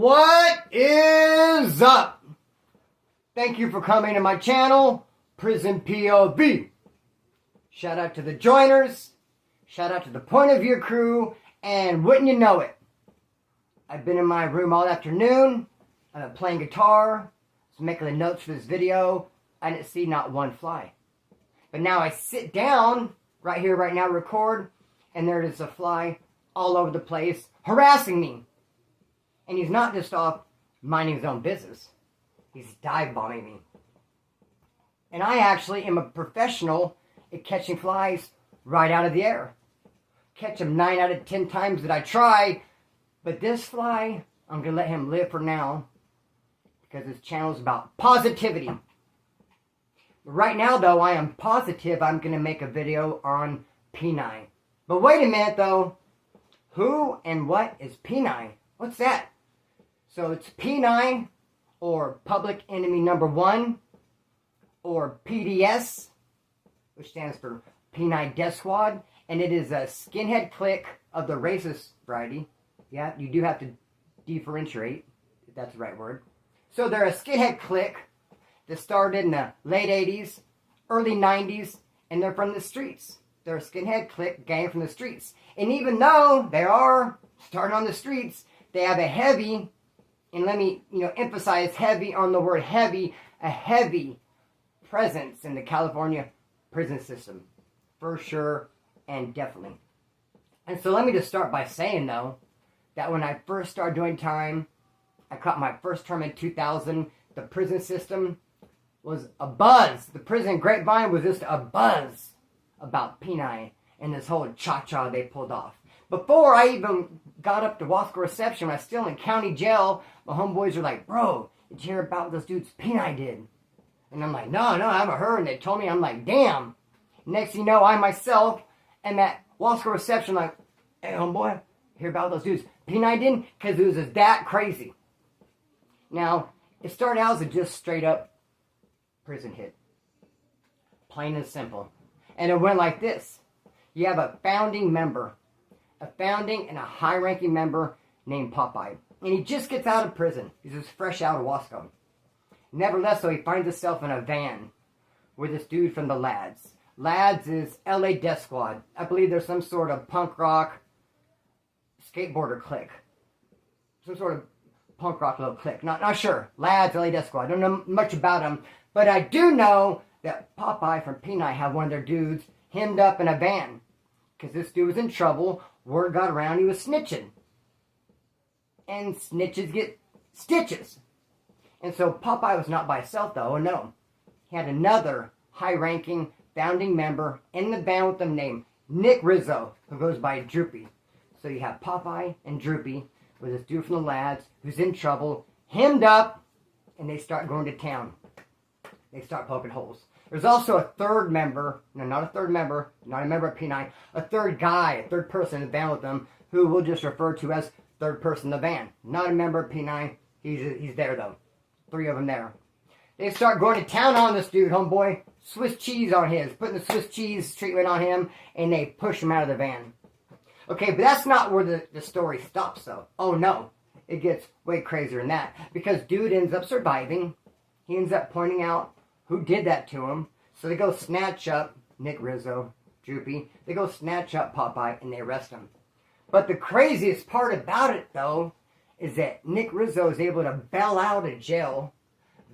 What is up? Thank you for coming to my channel, Prison POV. Shout out to the joiners, shout out to the point of view crew, and wouldn't you know it, I've been in my room all afternoon, I've been playing guitar, was making the notes for this video. I didn't see not one fly. But now I sit down, right here, right now, record, and there is a fly all over the place, harassing me. And he's not just off minding his own business. He's dive bombing me. And I actually am a professional at catching flies right out of the air. Catch them 9 out of 10 times that I try. But this fly, I'm going to let him live for now. Because this channel is about positivity. Right now, though, I am positive I'm going to make a video on PEN1. But wait a minute, though. Who and what is PEN1? What's that? So it's PEN1, or Public Enemy Number 1, or PDS, which stands for P9 Death Squad, and it is a skinhead clique of the racist variety. Yeah, you do have to differentiate, if that's the right word. So they're a skinhead clique that started in the late 80s, early 90s, and they're from the streets. They're a skinhead clique gang from the streets. And even though they are starting on the streets, they have a heavy, and let me emphasize heavy on the word heavy, a heavy presence in the California prison system. For sure and definitely. And so let me just start by saying, though, that when I first started doing time, I caught my first term in 2000, the prison system was a buzz. The prison grapevine was just a buzz about PEN1 and this whole cha-cha they pulled off. Before I even got up to Wasco reception, when I was still in county jail, my homeboys were like, "Bro, did you hear about what those dudes PEN1 did?" And I'm like, no, I haven't heard. And they told me, I'm like, damn. Next thing you know, I myself am at Wasco reception like, "Hey, homeboy, hear about those dudes PEN1 did?" Because it was just that crazy. Now, it started out as a just straight up prison hit. Plain and simple. And it went like this. You have a founding member. A founding and a high-ranking member named Popeye. And he just gets out of prison. He's just fresh out of Wasco. Nevertheless, though, he finds himself in a van with this dude from the Lads. Lads is LA Death Squad. I believe there's some sort of punk rock skateboarder clique. Some sort of punk rock little clique. Not sure. Lads, LA Death Squad. I don't know much about them. But I do know that Popeye from PEN1 had one of their dudes hemmed up in a van. Because this dude was in trouble. Word got around he was snitching. And snitches get stitches. And so Popeye was not by himself, though. Oh, no. He had another high-ranking founding member in the van with him named Nick Rizzo, who goes by Droopy. So you have Popeye and Droopy with this dude from the Lads who's in trouble, hemmed up, and they start going to town. They start poking holes. There's also a third member, no, not a third member, not a member of PEN1, a third guy, a third person in the van with them, who we'll just refer to as third person in the van. Not a member of PEN1, he's there though. 3 of them there. They start going to town on this dude, homeboy. Swiss cheese on his, putting the Swiss cheese treatment on him, and they push him out of the van. Okay, but that's not where the story stops though. Oh no, it gets way crazier than that. Because dude ends up surviving. He ends up pointing out who did that to him. So they go snatch up Nick Rizzo, Droopy. They go snatch up Popeye and they arrest him. But the craziest part about it, though, is that Nick Rizzo is able to bail out of jail,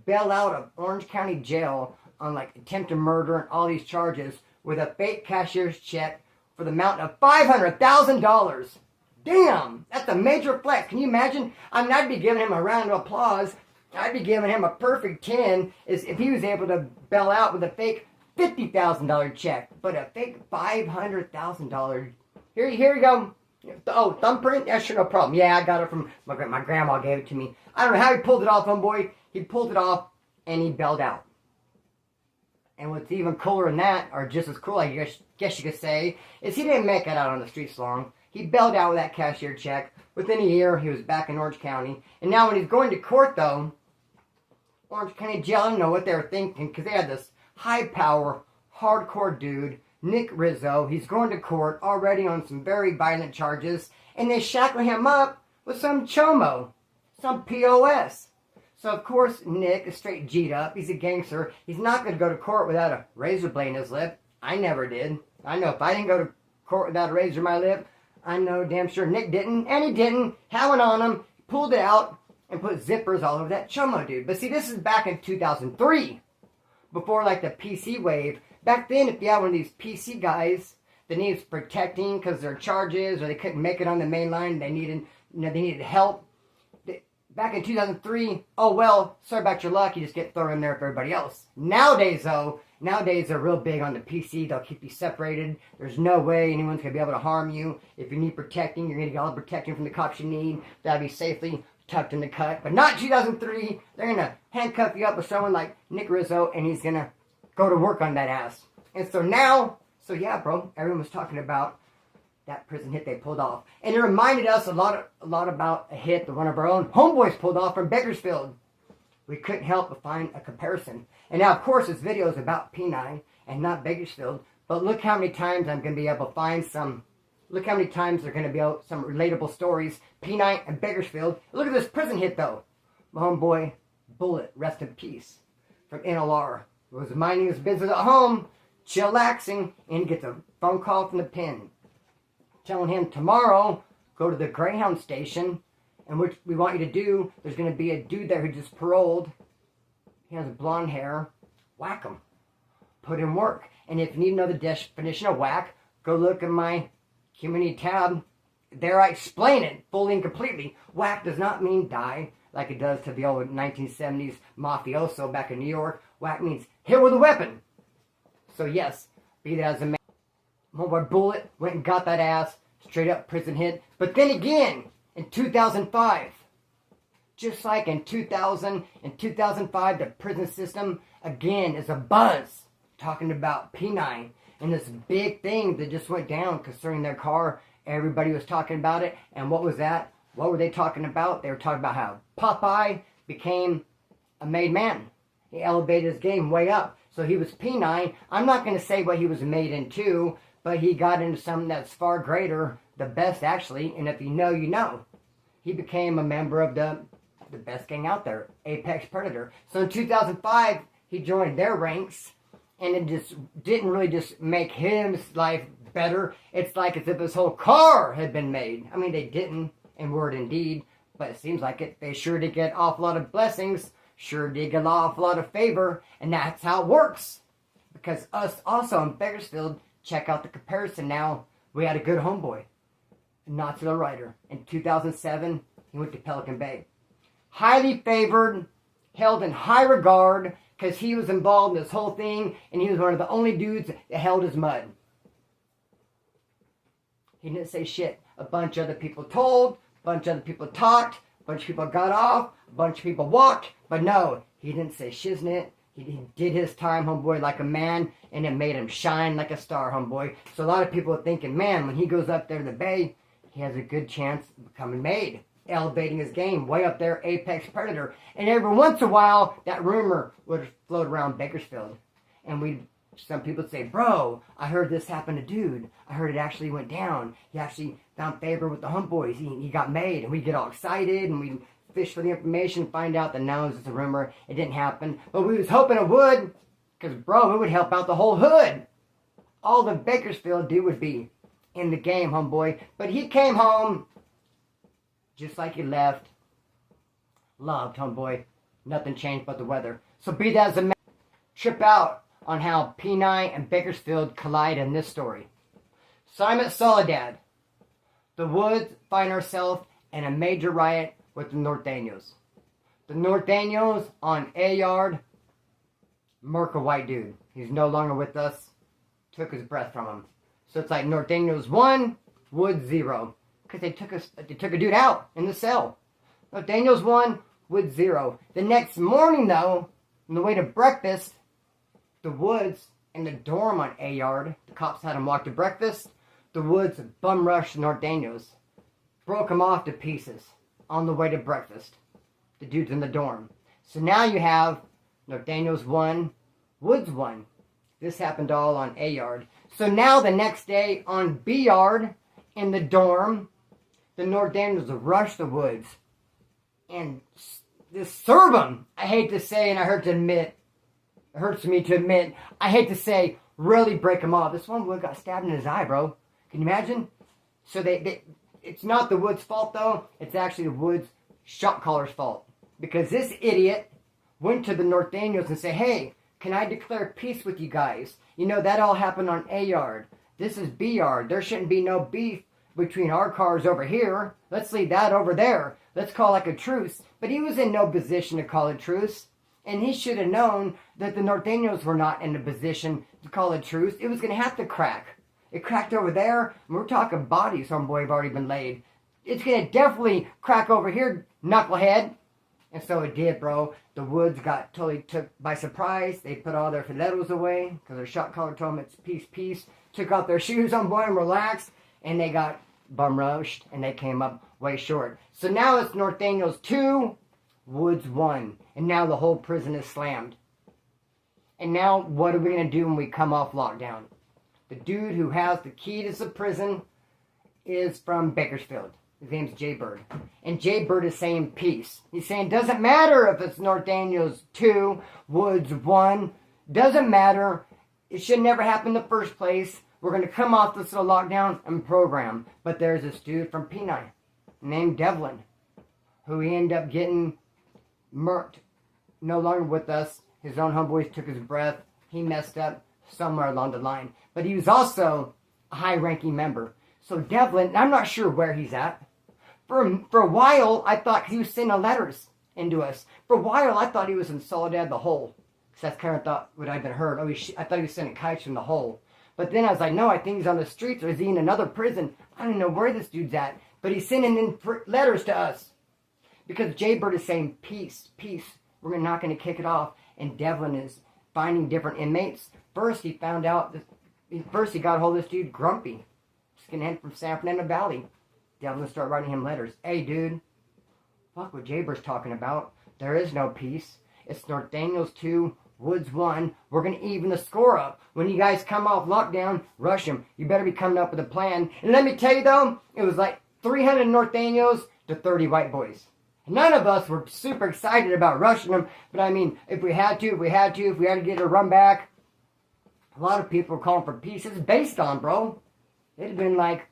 bail out of Orange County jail on like attempted murder and all these charges with a fake cashier's check for the amount of $500,000. Damn, that's a major flex. Can you imagine? I mean, I'd be giving him a round of applause. I'd be giving him a perfect 10 if he was able to bail out with a fake $50,000 check. But a fake $500,000. Here you go. Oh, thumbprint? Yeah, sure, no problem. Yeah, I got it from my grandma gave it to me. I don't know how he pulled it off, homeboy. He pulled it off and he bailed out. And what's even cooler than that, or just as cool, I guess you could say, is he didn't make it out on the streets long. He bailed out with that cashier check. Within a year, he was back in Orange County. And now when he's going to court, though, Orange County Jail, I don't know what they were thinking, because they had this high-power, hardcore dude, Nick Rizzo. He's going to court already on some very violent charges, and they shackle him up with some chomo. some POS. So, of course, Nick is straight G'd up. He's a gangster. He's not going to go to court without a razor blade in his lip. I never did. I know if I didn't go to court without a razor in my lip, I know damn sure Nick didn't. And he didn't. Had one on him, pulled it out, and put zippers all over that chomo dude. But see, this is back in 2003. Before, like, the PC wave. Back then, if you had one of these PC guys that needs protecting because their charges or they couldn't make it on the main line, they needed help. Back in 2003, oh well, sorry about your luck, you just get thrown in there for everybody else. Nowadays, though, they're real big on the PC. They'll keep you separated. There's no way anyone's going to be able to harm you. If you need protecting, you're going to get all the protection from the cops you need. That'll be safely tucked in the cut. But not 2003. They're going to handcuff you up with someone like Nick Rizzo, and he's going to go to work on that ass. And so now, yeah, bro, everyone was talking about that prison hit they pulled off. And it reminded us a lot about a hit that one of our own homeboys pulled off from Bakersfield. We couldn't help but find a comparison. And now, of course, this video is about P9 and not Bakersfield. But look how many times I'm going to be able to find some... Look how many times there are going to be some relatable stories. P9 and Bakersfield. Look at this prison hit, though. My homeboy, Bullet, rest in peace, from NLR, was minding his business at home, chillaxing, and he gets a phone call from the pen telling him tomorrow, go to the Greyhound station, and what we want you to do, there's going to be a dude there who just paroled. He has blonde hair. Whack him. Put in work. And if you need to know the definition of whack, go look at my community tab. There I explain it fully and completely. Whack does not mean die, like it does to the old 1970s mafioso back in New York. Whack means hit with a weapon. So yes, be that as a man. My boy Bullet went and got that ass, straight up prison hit. But then again, in 2005, just like in 2000 and 2005, the prison system, again, is a buzz talking about P9 and this big thing that just went down concerning their car. Everybody was talking about it. And what was that? What were they talking about? They were talking about how Popeye became a made man. He elevated his game way up. So he was P9. I'm not going to say what he was made into, but he got into something that's far greater, the best actually, and if you know, you know. He became a member of the best gang out there, Apex Predator. So in 2005, he joined their ranks, and it just didn't really just make his life better. It's like as if his whole car had been made. I mean, they didn't, in word and deed, but it seems like it. They sure did get an awful lot of blessings, sure did get an awful lot of favor, and that's how it works. Because us also in Bakersfield, check out the comparison now. We had a good homeboy, not to the writer. In 2007, he went to Pelican Bay. Highly favored, held in high regard, because he was involved in this whole thing, and he was one of the only dudes that held his mud. He didn't say shit. A bunch of other people told, a bunch of other people talked, a bunch of people got off, a bunch of people walked, but no, he didn't say shiznit. He did his time, homeboy, like a man, and it made him shine like a star, homeboy. So a lot of people are thinking, man, when he goes up there to the Bay, he has a good chance of becoming made, elevating his game, way up there, Apex Predator. And every once in a while, that rumor would float around Bakersfield. And some people would say, bro, I heard this happened to dude. I heard it actually went down. He actually found favor with the homeboys. He got made. And we get all excited, and we fish for the information, find out that now it's just a rumor. It didn't happen. But we was hoping it would, because, bro, it would help out the whole hood. All the Bakersfield dude would be in the game, homeboy. But he came home just like he left. Loved, homeboy. Nothing changed but the weather. So be that as a man, trip out on how P9 and Bakersfield collide in this story. Simon Soledad. The Woods find ourselves in a major riot with the Norteños. The Norteños on A Yard, murk a white dude. He's no longer with us. Took his breath from him. So it's like Norteños 1, Woods 0. Because they took a dude out in the cell. Norteños 1, Woods 0. The next morning, though, on the way to breakfast, the Woods in the dorm on A Yard, the cops had him walk to breakfast. The Woods bum rushed the Norteños. Broke him off to pieces on the way to breakfast. The dude's in the dorm. So now you have Norteños 1, Woods 1. This happened all on A Yard. So now the next day on B Yard, in the dorm, the Norteños rush the Woods. and serve him. I hate to say, and I hurt to admit, it hurts me to admit, I hate to say, really break him off. This one wood got stabbed in his eye, bro. Can you imagine? So it's not the wood's fault, though. It's actually the wood's shot caller's fault. Because this idiot went to the North Daniels and said, hey, can I declare peace with you guys? You know, that all happened on A yard. This is B yard. There shouldn't be no beef between our cars over here. Let's leave that over there. Let's call like a truce. But he was in no position to call a truce. And he should have known that the North Daniels were not in a position to call a truce. It was going to have to crack. It cracked over there. And we're talking bodies, homeboy, have already been laid. It's going to definitely crack over here, knucklehead. And so it did, bro. The Woods got totally took by surprise. They put all their filetos away because their shot caller told them it's peace, peace. Took off their shoes on boy and relaxed. And they got bum rushed. And they came up way short. So now it's North Daniels 2, Woods 1. And now the whole prison is slammed. And now what are we going to do when we come off lockdown? The dude who has the key to the prison is from Bakersfield. His name's Jay Bird. And Jay Bird is saying peace. He's saying, doesn't matter if it's North Daniels 2, Woods 1. Doesn't matter. It should never happen in the first place. We're going to come off this little lockdown and program. But there's this dude from PEN1 named Devlin, who he ended up getting murked. No longer with us. His own homeboys took his breath. He messed up somewhere along the line. But he was also a high-ranking member. So Devlin, I'm not sure where he's at. For a while, I thought he was sending letters into us. For a while, I thought he was in Soledad the Hole. Because that's kind of thought what I've been heard. Oh, I thought he was sending kites from the hole. But then I was like, no, I think he's on the streets, or is he in another prison? I don't know where this dude's at. But he's sending in letters to us. Because Jay Bird is saying, peace, peace. We're not going to kick it off. And Devlin is finding different inmates. First, he found out, first he got a hold of this dude, Grumpy. Skinhead from San Fernando Valley. Devlin started writing him letters. Hey, dude. Fuck what Jay Bird's talking about. There is no peace. It's North Daniels 2, Woods 1. We're going to even the score up. When you guys come off lockdown, rush them. You better be coming up with a plan. And let me tell you, though, it was like 300 North Daniels to 30 white boys. None of us were super excited about rushing them. But, I mean, if we had to, if we had to get a run back. A lot of people were calling for peace. It's based on, bro. It'd have been like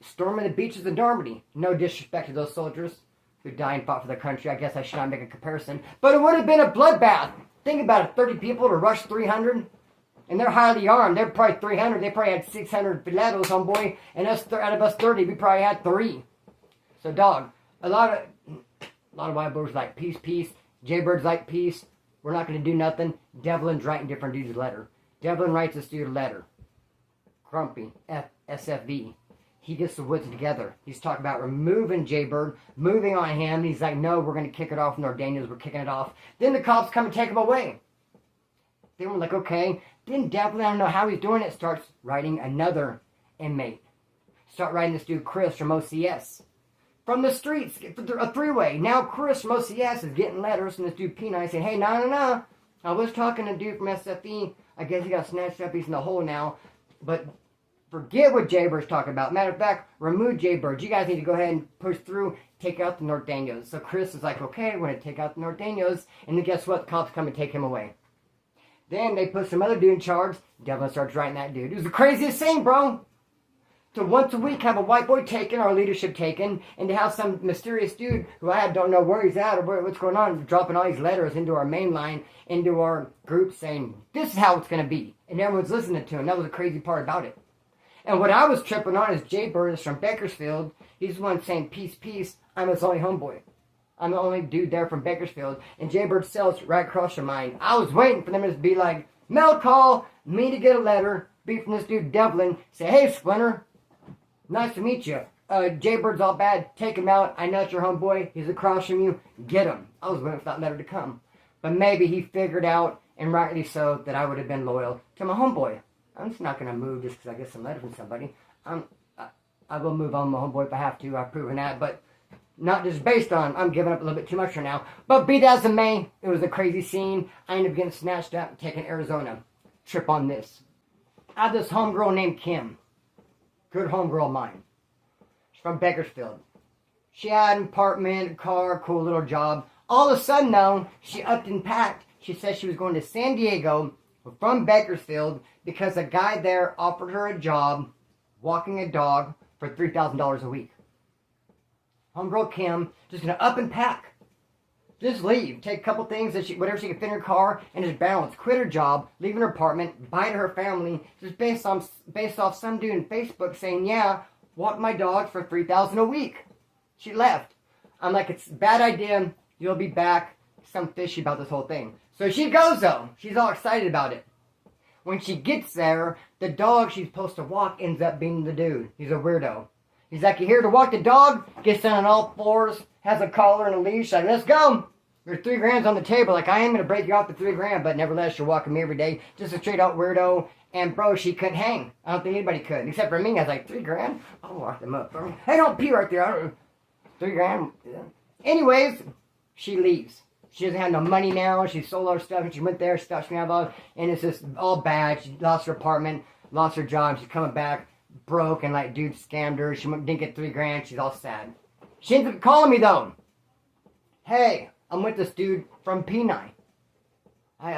storming the beaches of Normandy. No disrespect to those soldiers who died and fought for their country. I guess I should not make a comparison. But it would have been a bloodbath. Think about it. 30 people to rush 300. And they're highly armed. They're probably 300. They probably had 600 filetos, homeboy. And us, out of us 30, we probably had 3. So, dog, a lot of white boys like peace, peace. Jay Bird's like peace. We're not going to do nothing. Devlin's writing different dudes a letter. Devlin writes this dude a letter. Grumpy, SFV. He gets the Woods together. He's talking about removing Jay Bird, moving on him. He's like, no, we're going to kick it off. North Daniels, we're kicking it off. Then the cops come and take him away. They were like, okay. Then Devlin, I don't know how he's doing it, starts writing another inmate. Start writing this dude, Chris, from OCS. From the streets, a three-way. Now Chris from OCS is getting letters from this dude, PEN1, saying, hey, no. I was talking to a dude from SFE. I guess he got snatched up. He's in the hole now. But forget what Jay Bird's talking about. Matter of fact, remove Jay Bird. You guys need to go ahead and push through, take out the North Daniels. So Chris is like, okay, we're going to take out the North Daniels. And then guess what? The cops come and take him away. Then they put some other dude in charge. Devlin starts writing that dude. It was the craziest thing, bro. To once a week have a white boy taken, our leadership taken, and to have some mysterious dude who I don't know where he's at or what's going on, dropping all these letters into our main line, into our group saying, this is how it's going to be. And everyone's listening to him. That was the crazy part about it. And what I was tripping on is Jay Bird is from Bakersfield. He's the one saying, peace, peace. I'm his only homeboy. I'm the only dude there from Bakersfield. And Jay Bird's cell's right across your mind. I was waiting for them to be like, mail call, me to get a letter, be from this dude Devlin, say, hey, Splinter. Nice to meet you. Jay Bird's all bad. Take him out. I know it's your homeboy. He's across from you. Get him. I was waiting for that letter to come. But maybe he figured out, and rightly so, that I would have been loyal to my homeboy. I'm just not going to move just because I get some letter from somebody. I will move on my homeboy if I have to. I've proven that. But not just based on, I'm giving up a little bit too much for now. But be that as it may, it was a crazy scene. I ended up getting snatched up and taken to Arizona. Trip on this. I had this homegirl named Kim. Good homegirl of mine. She's from Bakersfield. She had an apartment, car, cool little job. All of a sudden, though, she upped and packed. She said she was going to San Diego from Bakersfield because a guy there offered her a job walking a dog for $3,000 a week. Homegirl Kim just going to up and pack. Just leave. Take a couple things, that whatever she could fit in her car, and just bounce. Quit her job, leave her apartment, bye to her family, just based off some dude on Facebook saying, yeah, walk my dog for $3,000 a week. She left. I'm like, it's a bad idea. You'll be back. Some fishy about this whole thing. So she goes, though. She's all excited about it. When she gets there, the dog she's supposed to walk ends up being the dude. He's a weirdo. He's like, you here to walk the dog? Gets down on all fours, has a collar and a leash. Like, let's go. There's $3,000 on the table. Like, I am going to break you off the $3,000, but nevertheless, you're walking me every day. Just a straight out weirdo. And, bro, she couldn't hang. I don't think anybody could. Except for me. I was like, $3,000? I'll walk them up. Hey, don't pee right there. I don't, $3,000. Yeah. Anyways, she leaves. She doesn't have no money now. She sold all her stuff, and she went there, stuff she had all, and it's just all bad. She lost her apartment, lost her job. She's coming back broke, and like dude scammed her. She didn't get $3,000. She's all sad. She ends up calling me though. Hey, I'm with this dude from PEN1. I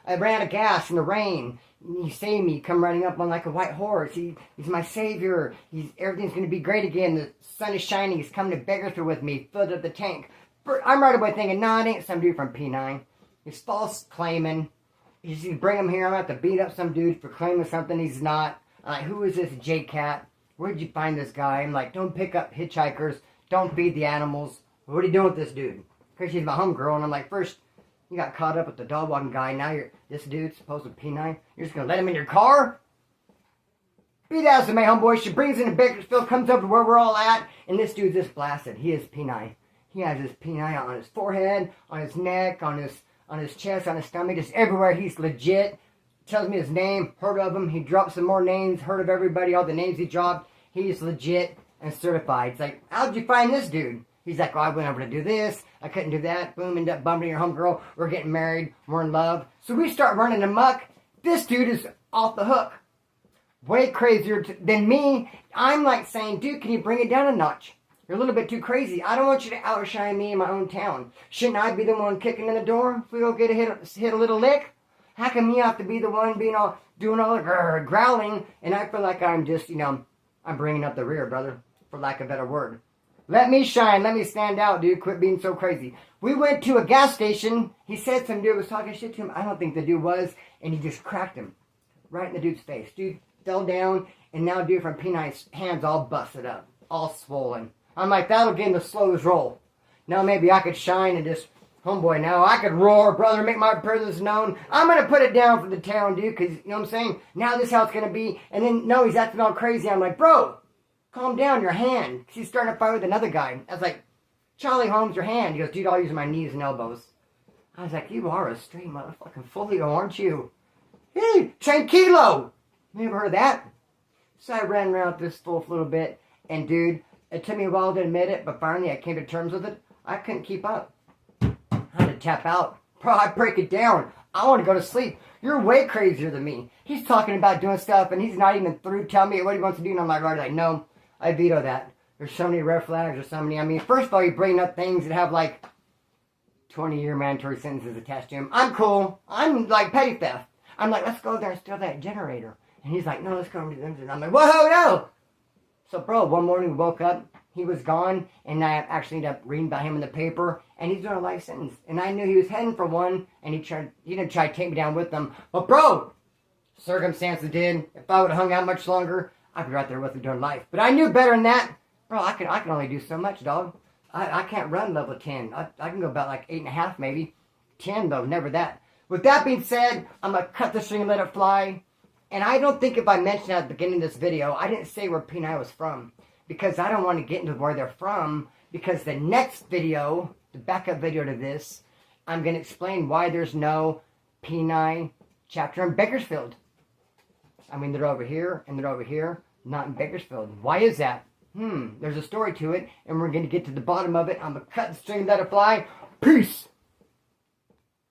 ran out of gas in the rain. He saved me. Come running up on like a white horse. He's my savior. Everything's gonna be great again. The sun is shining. He's coming to Bakersfield with me. Filled up the tank. I'm right away thinking, nah, it ain't some dude from PEN1. He's false claiming. He's bring him here. I'm going to have to beat up some dude for claiming something he's not. I'm like, who is this J-Cat? Where'd you find this guy? I'm like, don't pick up hitchhikers. Don't feed the animals. What are you doing with this dude? Because she's my homegirl. And I'm like, first, you got caught up with the dog walking guy. Now this dude's supposed to PEN1. You're just going to let him in your car? Be that as it may, homeboy. She brings him to Bakersfield, comes up to where we're all at. And this dude's just blasted. He is PEN1. He has his PEN1 on his forehead, on his neck, on his chest, on his stomach, just everywhere. He's legit. Tells me his name, heard of him. He dropped some more names, heard of everybody, all the names he dropped. He's legit and certified. It's like, how'd you find this dude? He's like, oh, I went over to do this. I couldn't do that. Boom, end up bumping your homegirl. We're getting married. We're in love. So we start running amok. This dude is off the hook. Way crazier than me. I'm like saying, dude, can you bring it down a notch? You're a little bit too crazy. I don't want you to outshine me in my own town. Shouldn't I be the one kicking in the door if we go get hit a little lick? How come you have to be the one doing all the growling, and I feel like I'm just, I'm bringing up the rear, brother, for lack of a better word. Let me shine. Let me stand out, dude. Quit being so crazy. We went to a gas station. He said some dude was talking shit to him. I don't think the dude was, and he just cracked him right in the dude's face. Dude fell down, and now dude from PEN1's hands all busted up, all swollen. I'm like, that'll get in the slowest roll. Now maybe I could shine and just, homeboy, now I could roar, brother, make my presence known. I'm going to put it down for the town, dude, because, you know what I'm saying? Now this is how it's going to be. And then, no, he's acting all crazy. I'm like, bro, calm down, your hand. Because he's starting to fight with another guy. I was like, Charlie Holmes, your hand. He goes, dude, I'll use my knees and elbows. I was like, you are a straight motherfucking folio, aren't you? Hey, tranquilo. You ever heard of that? So I ran around this fool for a little bit, and dude, it took me a while to admit it, but finally I came to terms with it. I couldn't keep up. I had to tap out. Bro, I break it down. I want to go to sleep. You're way crazier than me. He's talking about doing stuff, and he's not even through telling me what he wants to do, and I'm like, no, I veto that. There's so many red flags, there's so many, first of all, you're bringing up things that have, 20-year mandatory sentences attached to him. I'm cool. I'm, petty theft. I'm like, let's go there and steal that generator. And he's like, no, let's go and do this. And I'm like, whoa, no! So, bro, one morning we woke up, he was gone, and I actually ended up reading about him in the paper, and he's doing a life sentence. And I knew he was heading for one, and he didn't try to take me down with him. But, bro, circumstances did. If I would have hung out much longer, I'd be right there with him doing life. But I knew better than that. Bro, I can only do so much, dog. I can't run level 10. I can go about 8.5 maybe. 10, though, never that. With that being said, I'm going to cut the string and let it fly. And I don't think if I mentioned at the beginning of this video, I didn't say where PEN1 was from. Because I don't want to get into where they're from. Because the next video, the backup video to this, I'm going to explain why there's no PEN1 chapter in Bakersfield. They're over here and they're over here, not in Bakersfield. Why is that? There's a story to it, and we're going to get to the bottom of it. I'm going to cut the string and let it fly. Peace!